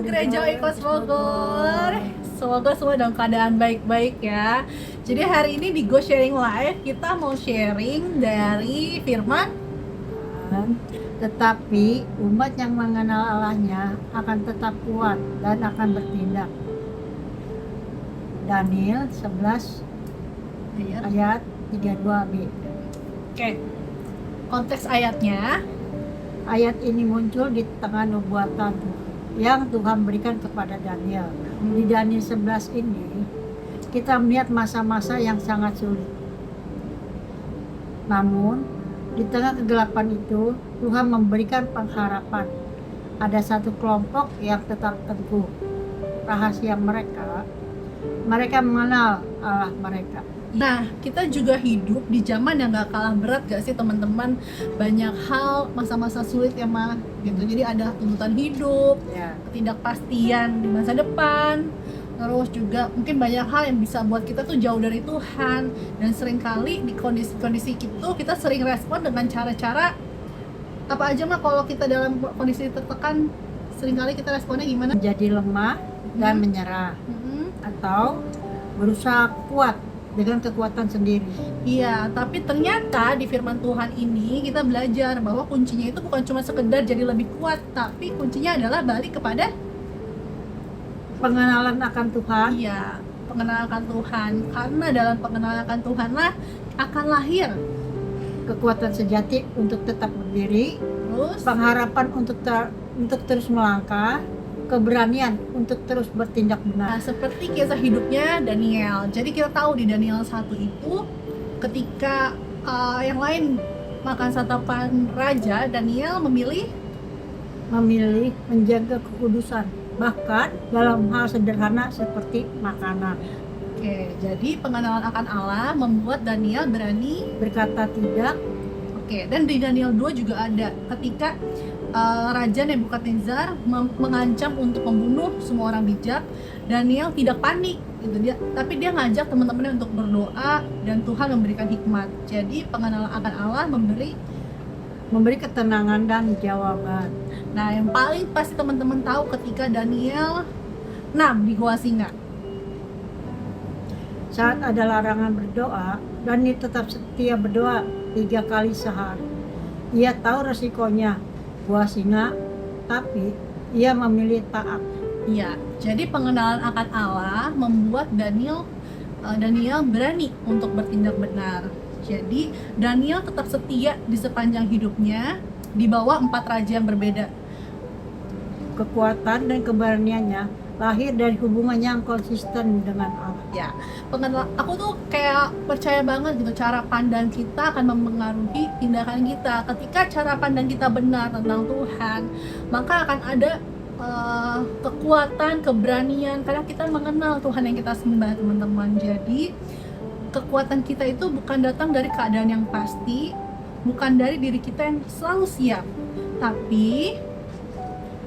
Gereja Oikos Bogor. Semoga semua dalam keadaan baik-baik ya. Jadi hari ini di Go Sharing Live kita mau sharing dari firman. Tetapi umat yang mengenal Allahnya akan tetap kuat dan akan bertindak. Daniel 11 ayat 32b. Oke. Konteks ayatnya, Ayat ini muncul di tengah nubuatan yang Tuhan berikan kepada Daniel. Di Daniel 11 ini kita melihat masa-masa yang sangat sulit. Namun di tengah kegelapan itu Tuhan memberikan pengharapan. Ada satu kelompok yang tetap teguh. Rahasia mereka mengenal Allah mereka. nah kita juga hidup di zaman yang gak kalah berat gak sih teman-teman? Banyak hal, masa-masa sulit ya mah gitu. Jadi ada tuntutan hidup, ketidakpastian di masa depan. Terus juga mungkin banyak hal yang bisa buat kita tuh jauh dari Tuhan. Dan seringkali di kondisi-kondisi itu kita sering respon dengan cara-cara apa aja mah. Kalau kita dalam kondisi tertekan, seringkali kita responnya gimana? Menjadi lemah dan menyerah, atau berusaha kuat dengan kekuatan sendiri. Iya, tapi ternyata di firman Tuhan ini kita belajar bahwa kuncinya itu bukan cuma sekedar jadi lebih kuat, tapi kuncinya adalah balik kepada Pengenalan akan Tuhan. iya, pengenalan akan Tuhan. Karena dalam pengenalan akan Tuhan lah akan lahir Kekuatan sejati untuk tetap berdiri, terus pengharapan untuk terus melangkah, keberanian untuk terus bertindak nah, benar. seperti kisah hidupnya Daniel. Jadi kita tahu di Daniel 1 itu ketika yang lain makan santapan raja, Daniel memilih Memilih menjaga kekudusan, bahkan dalam hal sederhana seperti makanan. Oke, jadi pengenalan akan Allah membuat Daniel berani. Berkata tidak, Oke, dan di Daniel 2 juga ada ketika Raja Nebukadnezar mengancam untuk membunuh semua orang bijak. Daniel tidak panik gitu tapi dia ngajak teman-temannya untuk berdoa dan Tuhan memberikan hikmat. Jadi pengenalan akan Allah memberi ketenangan dan jawaban. Nah, yang paling pasti teman-teman tahu ketika Daniel 6 di Gua Singa. Saat ada larangan berdoa, Daniel tetap setia berdoa 3 kali sehari. Ia tahu resikonya Gua Singa, tapi ia memilih taat. Iya, jadi pengenalan akan Allah membuat Daniel berani untuk bertindak benar. Jadi Daniel tetap setia di sepanjang hidupnya di bawah 4 raja yang berbeda. Kekuatan dan keberaniannya lahir dari hubungan yang konsisten dengan Allah. Ya, aku tuh kayak percaya banget gitu, cara pandang kita akan mempengaruhi tindakan kita. Ketika cara pandang kita benar tentang Tuhan, maka akan ada kekuatan, keberanian, karena kita mengenal Tuhan yang kita sembah, teman-teman. Jadi kekuatan kita itu bukan datang dari keadaan yang pasti, bukan dari diri kita yang selalu siap, tapi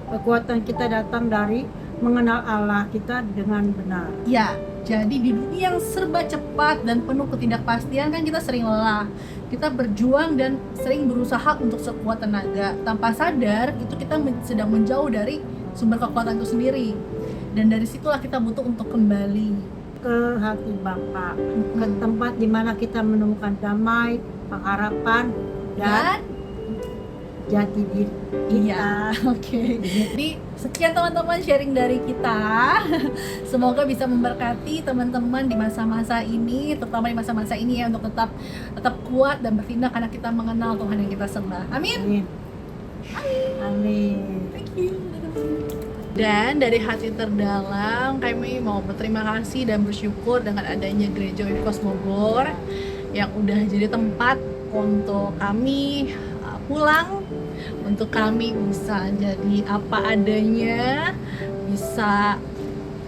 Kekuatan kita datang dari mengenal Allah kita dengan benar. ya, jadi di dunia yang serba cepat dan penuh ketidakpastian kan kita sering lelah. Kita berjuang dan sering berusaha untuk sekuat tenaga. Tanpa sadar itu kita sedang menjauh dari sumber kekuatan itu sendiri. Dan dari situlah kita butuh untuk kembali Ke hati Bapa, ke tempat di mana kita menemukan damai, pengharapan, dan jati diri kita. Iya, oke. Jadi sekian teman-teman sharing dari kita. Semoga bisa memberkati teman-teman di masa-masa ini, terutama di masa-masa ini ya, untuk tetap kuat dan bertindak karena kita mengenal Tuhan yang kita sembah. Amin. Amin. Thank you. Dan dari hati terdalam kami mau berterima kasih dan bersyukur dengan adanya Gereja Oikos Bogor yang udah jadi tempat untuk kami pulang, untuk kami bisa jadi apa adanya, bisa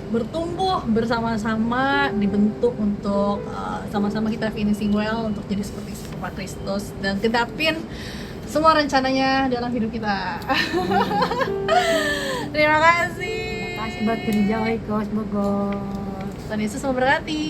bertumbuh bersama-sama, dibentuk untuk sama-sama kita finishing well untuk jadi seperti Pak Kristus dan tetapin semua rencananya dalam hidup kita. Terima kasih. Terima kasih buat Gereja Oikos Bogor. Tuhan Yesus memberkati.